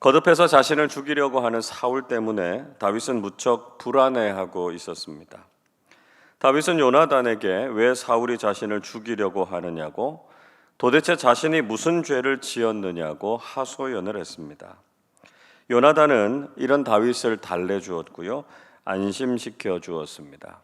거듭해서 자신을 죽이려고 하는 사울 때문에 다윗은 무척 불안해하고 있었습니다. 다윗은 요나단에게 왜 사울이 자신을 죽이려고 하느냐고, 도대체 자신이 무슨 죄를 지었느냐고 하소연을 했습니다. 요나단은 이런 다윗을 달래주었고요, 안심시켜 주었습니다.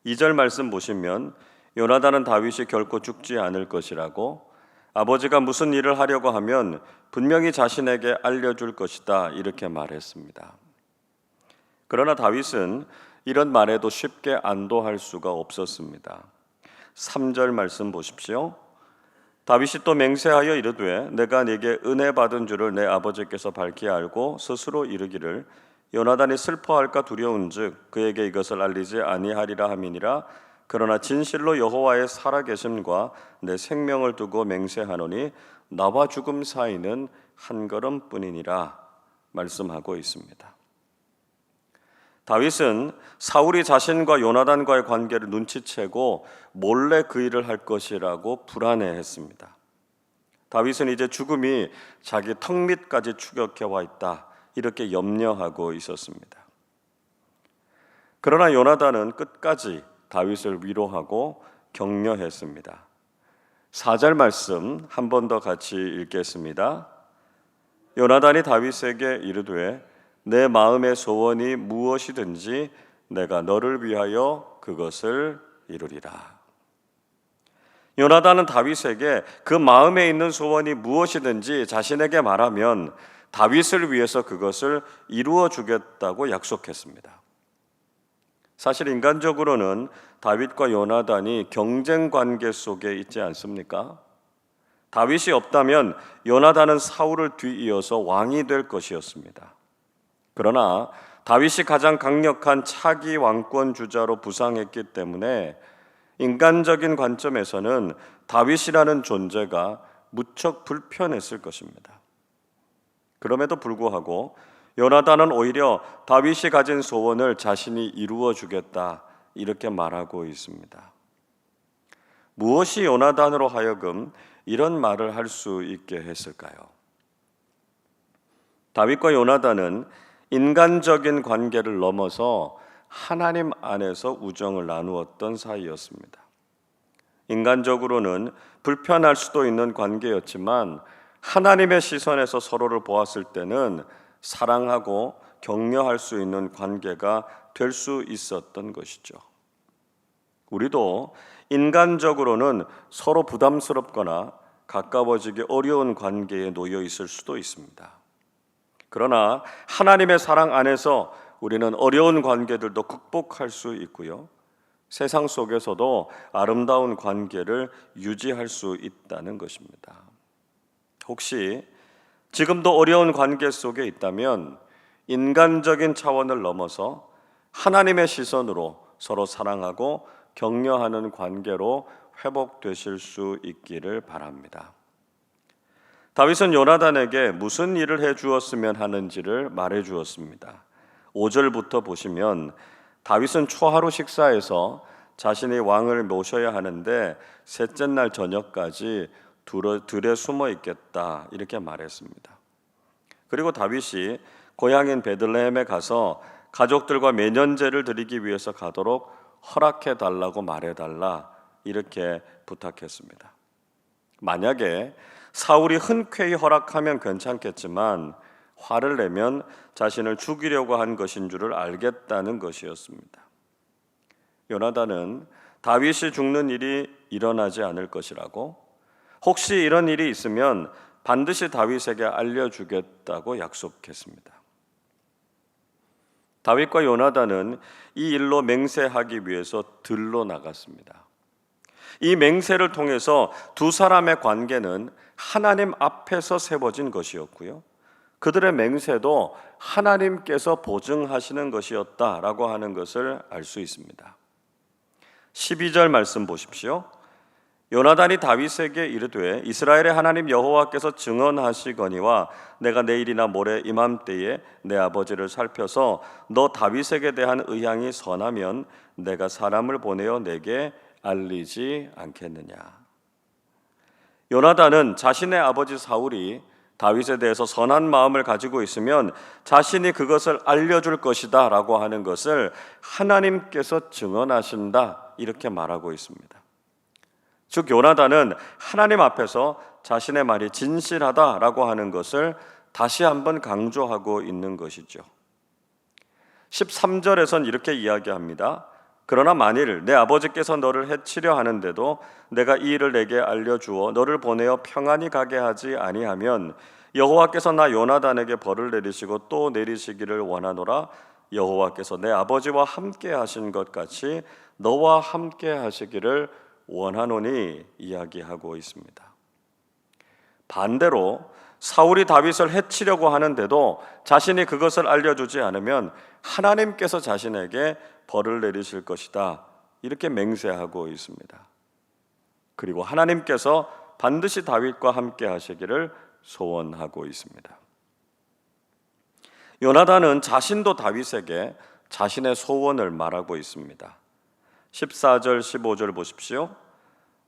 2절 말씀 보시면 요나단은 다윗이 결코 죽지 않을 것이라고, 아버지가 무슨 일을 하려고 하면 분명히 자신에게 알려줄 것이다, 이렇게 말했습니다. 그러나 다윗은 이런 말에도 쉽게 안도할 수가 없었습니다. 3절 말씀 보십시오. 다윗이 또 맹세하여 이르되 내가 네게 은혜 받은 줄을 내 아버지께서 밝히 알고 스스로 이르기를 요나단이 슬퍼할까 두려운즉 그에게 이것을 알리지 아니하리라 함이니라. 그러나 진실로 여호와의 살아계심과 내 생명을 두고 맹세하노니 나와 죽음 사이는 한 걸음뿐이니라 말씀하고 있습니다. 다윗은 사울이 자신과 요나단과의 관계를 눈치채고 몰래 그 일을 할 것이라고 불안해했습니다. 다윗은 이제 죽음이 자기 턱 밑까지 추격해 와 있다, 이렇게 염려하고 있었습니다. 그러나 요나단은 끝까지 다윗을 위로하고 격려했습니다. 4절 말씀 한 번 더 같이 읽겠습니다. 요나단이 다윗에게 이르되 내 마음의 소원이 무엇이든지 내가 너를 위하여 그것을 이루리라. 요나단은 다윗에게 그 마음에 있는 소원이 무엇이든지 자신에게 말하면 다윗을 위해서 그것을 이루어 주겠다고 약속했습니다. 사실 인간적으로는 다윗과 요나단이 경쟁 관계 속에 있지 않습니까? 다윗이 없다면 요나단은 사울을 뒤이어서 왕이 될 것이었습니다. 그러나 다윗이 가장 강력한 차기 왕권 주자로 부상했기 때문에 인간적인 관점에서는 다윗이라는 존재가 무척 불편했을 것입니다. 그럼에도 불구하고 요나단은 오히려 다윗이 가진 소원을 자신이 이루어 주겠다, 이렇게 말하고 있습니다. 무엇이 요나단으로 하여금 이런 말을 할 수 있게 했을까요? 다윗과 요나단은 인간적인 관계를 넘어서 하나님 안에서 우정을 나누었던 사이였습니다. 인간적으로는 불편할 수도 있는 관계였지만 하나님의 시선에서 서로를 보았을 때는 사랑하고 격려할 수 있는 관계가 될 수 있었던 것이죠. 우리도 인간적으로는 서로 부담스럽거나 가까워지기 어려운 관계에 놓여 있을 수도 있습니다. 그러나 하나님의 사랑 안에서 우리는 어려운 관계들도 극복할 수 있고요, 세상 속에서도 아름다운 관계를 유지할 수 있다는 것입니다. 혹시 지금도 어려운 관계 속에 있다면 인간적인 차원을 넘어서 하나님의 시선으로 서로 사랑하고 격려하는 관계로 회복되실 수 있기를 바랍니다. 다윗은 요나단에게 무슨 일을 해 주었으면 하는지를 말해 주었습니다. 5절부터 보시면 다윗은 초하루 식사에서 자신이 왕을 모셔야 하는데 셋째 날 저녁까지 들에 숨어 있겠다, 이렇게 말했습니다. 그리고 다윗이 고향인 베들레헴에 가서 가족들과 매년제를 드리기 위해서 가도록 허락해 달라고 말해달라, 이렇게 부탁했습니다. 만약에 사울이 흔쾌히 허락하면 괜찮겠지만 화를 내면 자신을 죽이려고 한 것인 줄을 알겠다는 것이었습니다. 요나단은 다윗이 죽는 일이 일어나지 않을 것이라고, 혹시 이런 일이 있으면 반드시 다윗에게 알려주겠다고 약속했습니다. 다윗과 요나단은 이 일로 맹세하기 위해서 들로 나갔습니다. 이 맹세를 통해서 두 사람의 관계는 하나님 앞에서 세워진 것이었고요, 그들의 맹세도 하나님께서 보증하시는 것이었다라고 하는 것을 알 수 있습니다. 12절 말씀 보십시오. 요나단이 다윗에게 이르되 이스라엘의 하나님 여호와께서 증언하시거니와 내가 내일이나 모레 이맘때에 내 아버지를 살펴서 너 다윗에게 대한 의향이 선하면 내가 사람을 보내어 내게 알리지 않겠느냐. 요나단은 자신의 아버지 사울이 다윗에 대해서 선한 마음을 가지고 있으면 자신이 그것을 알려줄 것이다 라고 하는 것을 하나님께서 증언하신다, 이렇게 말하고 있습니다. 즉 요나단은 하나님 앞에서 자신의 말이 진실하다라고 하는 것을 다시 한번 강조하고 있는 것이죠. 13절에선 이렇게 이야기합니다. 그러나 만일 내 아버지께서 너를 해치려 하는데도 내가 이 일을 내게 알려주어 너를 보내어 평안히 가게 하지 아니하면 여호와께서 나 요나단에게 벌을 내리시고 또 내리시기를 원하노라. 여호와께서 내 아버지와 함께 하신 것 같이 너와 함께 하시기를 원하노니, 이야기하고 있습니다. 반대로 사울이 다윗을 해치려고 하는데도 자신이 그것을 알려주지 않으면 하나님께서 자신에게 벌을 내리실 것이다, 이렇게 맹세하고 있습니다. 그리고 하나님께서 반드시 다윗과 함께 하시기를 소원하고 있습니다. 요나단은 자신도 다윗에게 자신의 소원을 말하고 있습니다. 14절 15절 보십시오.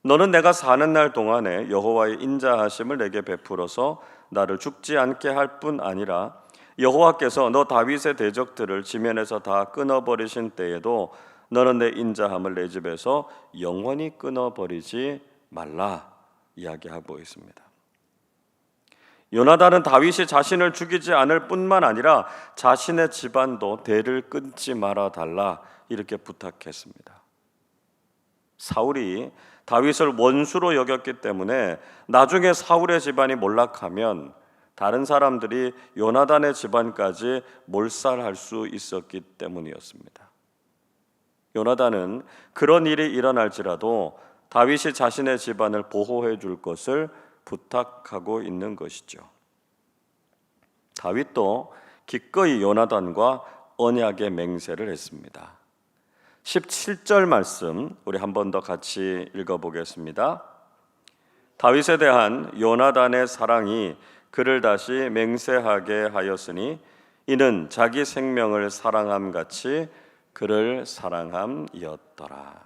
너는 내가 사는 날 동안에 여호와의 인자하심을 내게 베풀어서 나를 죽지 않게 할 뿐 아니라 여호와께서 너 다윗의 대적들을 지면에서 다 끊어버리신 때에도 너는 내 인자함을 내 집에서 영원히 끊어버리지 말라, 이야기하고 있습니다. 요나단은 다윗이 자신을 죽이지 않을 뿐만 아니라 자신의 집안도 대를 끊지 말아 달라, 이렇게 부탁했습니다. 사울이 다윗을 원수로 여겼기 때문에 나중에 사울의 집안이 몰락하면 다른 사람들이 요나단의 집안까지 몰살할 수 있었기 때문이었습니다. 요나단은 그런 일이 일어날지라도 다윗이 자신의 집안을 보호해 줄 것을 부탁하고 있는 것이죠. 다윗도 기꺼이 요나단과 언약의 맹세를 했습니다. 17절 말씀 우리 한 번 더 같이 읽어보겠습니다. 다윗에 대한 요나단의 사랑이 그를 다시 맹세하게 하였으니 이는 자기 생명을 사랑함 같이 그를 사랑함이었더라.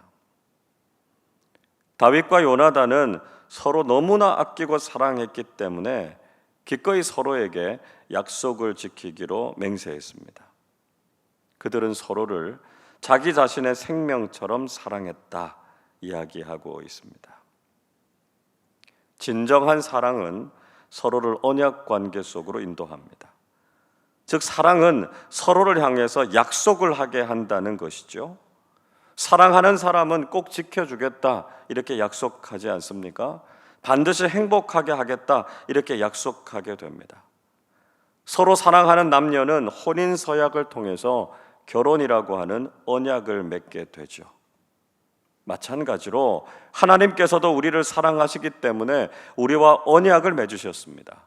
다윗과 요나단은 서로 너무나 아끼고 사랑했기 때문에 기꺼이 서로에게 약속을 지키기로 맹세했습니다. 그들은 서로를 자기 자신의 생명처럼 사랑했다, 이야기하고 있습니다. 진정한 사랑은 서로를 언약 관계 속으로 인도합니다. 즉 사랑은 서로를 향해서 약속을 하게 한다는 것이죠. 사랑하는 사람은 꼭 지켜주겠다, 이렇게 약속하지 않습니까? 반드시 행복하게 하겠다, 이렇게 약속하게 됩니다. 서로 사랑하는 남녀는 혼인 서약을 통해서 결혼이라고 하는 언약을 맺게 되죠. 마찬가지로 하나님께서도 우리를 사랑하시기 때문에 우리와 언약을 맺으셨습니다.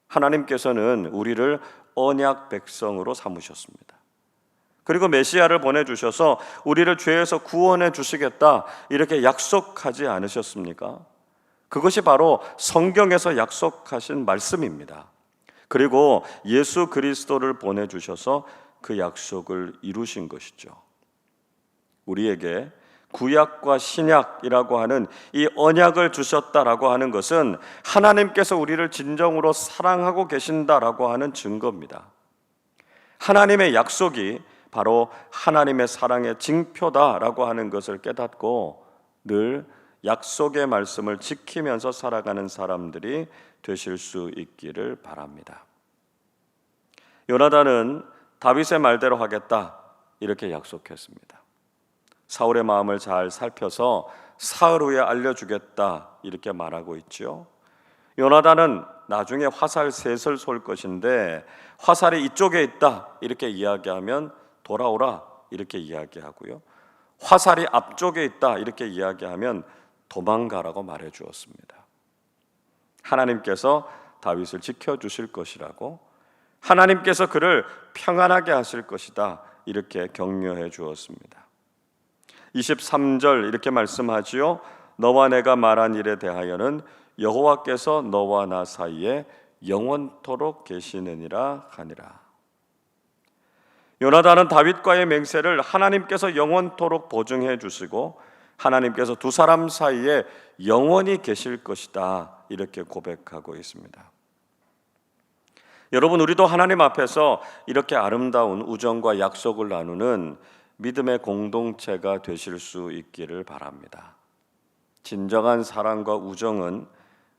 하나님께서는 우리를 언약 백성으로 삼으셨습니다. 그리고 메시아를 보내주셔서 우리를 죄에서 구원해 주시겠다, 이렇게 약속하지 않으셨습니까? 그것이 바로 성경에서 약속하신 말씀입니다. 그리고 예수 그리스도를 보내주셔서 그 약속을 이루신 것이죠. 우리에게 구약과 신약이라고 하는 이 언약을 주셨다라고 하는 것은 하나님께서 우리를 진정으로 사랑하고 계신다라고 하는 증거입니다. 하나님의 약속이 바로 하나님의 사랑의 징표다라고 하는 것을 깨닫고 늘 약속의 말씀을 지키면서 살아가는 사람들이 되실 수 있기를 바랍니다. 요나단은 다윗의 말대로 하겠다, 이렇게 약속했습니다. 사울의 마음을 잘 살펴서 사흘 후에 알려주겠다, 이렇게 말하고 있죠. 요나단은 나중에 화살 셋을 쏠 것인데 화살이 이쪽에 있다, 이렇게 이야기하면 돌아오라, 이렇게 이야기하고요. 화살이 앞쪽에 있다, 이렇게 이야기하면 도망가라고 말해 주었습니다. 하나님께서 다윗을 지켜주실 것이라고, 하나님께서 그를 평안하게 하실 것이다, 이렇게 격려해 주었습니다. 23절 이렇게 말씀하지요. 너와 내가 말한 일에 대하여는 여호와께서 너와 나 사이에 영원토록 계시느니라 하니라. 요나단은 다윗과의 맹세를 하나님께서 영원토록 보증해 주시고 하나님께서 두 사람 사이에 영원히 계실 것이다, 이렇게 고백하고 있습니다. 여러분, 우리도 하나님 앞에서 이렇게 아름다운 우정과 약속을 나누는 믿음의 공동체가 되실 수 있기를 바랍니다. 진정한 사랑과 우정은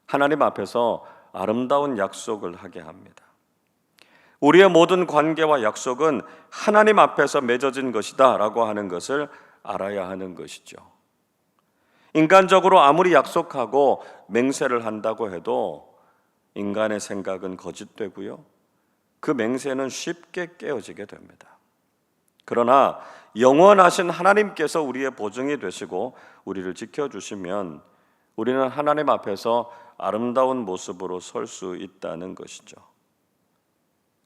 하나님 앞에서 아름다운 약속을 하게 합니다. 우리의 모든 관계와 약속은 하나님 앞에서 맺어진 것이다 라고 하는 것을 알아야 하는 것이죠. 인간적으로 아무리 약속하고 맹세를 한다고 해도 인간의 생각은 거짓되고요, 그 맹세는 쉽게 깨어지게 됩니다. 그러나 영원하신 하나님께서 우리의 보증이 되시고 우리를 지켜주시면 우리는 하나님 앞에서 아름다운 모습으로 설 수 있다는 것이죠.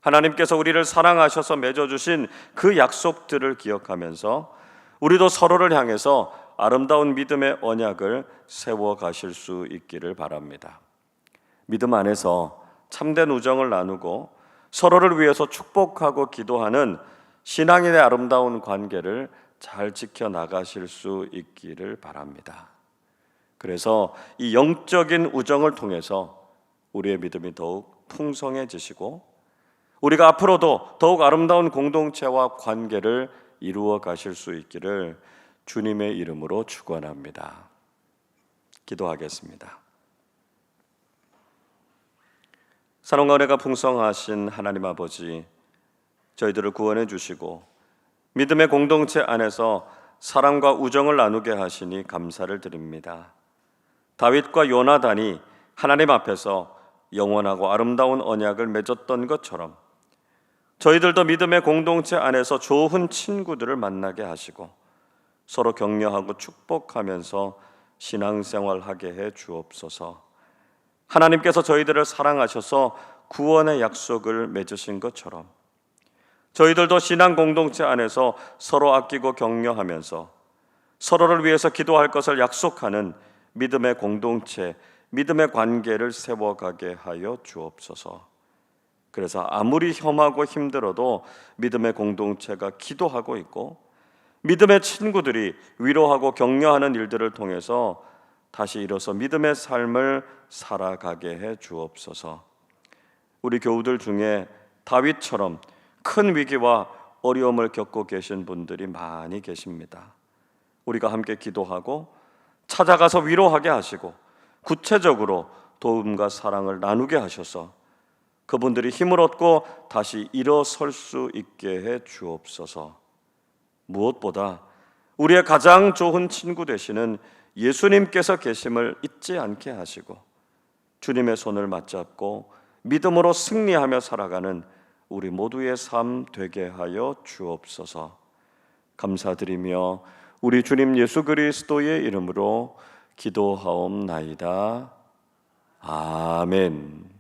하나님께서 우리를 사랑하셔서 맺어주신 그 약속들을 기억하면서 우리도 서로를 향해서 아름다운 믿음의 언약을 세워 가실 수 있기를 바랍니다. 믿음 안에서 참된 우정을 나누고 서로를 위해서 축복하고 기도하는 신앙인의 아름다운 관계를 잘 지켜나가실 수 있기를 바랍니다. 그래서 이 영적인 우정을 통해서 우리의 믿음이 더욱 풍성해지시고 우리가 앞으로도 더욱 아름다운 공동체와 관계를 이루어 가실 수 있기를 주님의 이름으로 축원합니다. 기도하겠습니다. 사랑과 은혜가 풍성하신 하나님 아버지, 저희들을 구원해 주시고 믿음의 공동체 안에서 사랑과 우정을 나누게 하시니 감사를 드립니다. 다윗과 요나단이 하나님 앞에서 영원하고 아름다운 언약을 맺었던 것처럼 저희들도 믿음의 공동체 안에서 좋은 친구들을 만나게 하시고 서로 격려하고 축복하면서 신앙생활하게 해 주옵소서. 하나님께서 저희들을 사랑하셔서 구원의 약속을 맺으신 것처럼 저희들도 신앙 공동체 안에서 서로 아끼고 격려하면서 서로를 위해서 기도할 것을 약속하는 믿음의 공동체, 믿음의 관계를 세워가게 하여 주옵소서. 그래서 아무리 험하고 힘들어도 믿음의 공동체가 기도하고 있고 믿음의 친구들이 위로하고 격려하는 일들을 통해서 다시 일어서 믿음의 삶을 살아가게 해 주옵소서. 우리 교우들 중에 다윗처럼 큰 위기와 어려움을 겪고 계신 분들이 많이 계십니다. 우리가 함께 기도하고 찾아가서 위로하게 하시고 구체적으로 도움과 사랑을 나누게 하셔서 그분들이 힘을 얻고 다시 일어설 수 있게 해 주옵소서. 무엇보다 우리의 가장 좋은 친구 되시는 예수님께서 계심을 잊지 않게 하시고 주님의 손을 맞잡고 믿음으로 승리하며 살아가는 우리 모두의 삶 되게 하여 주옵소서. 감사드리며 우리 주님 예수 그리스도의 이름으로 기도하옵나이다. 아멘.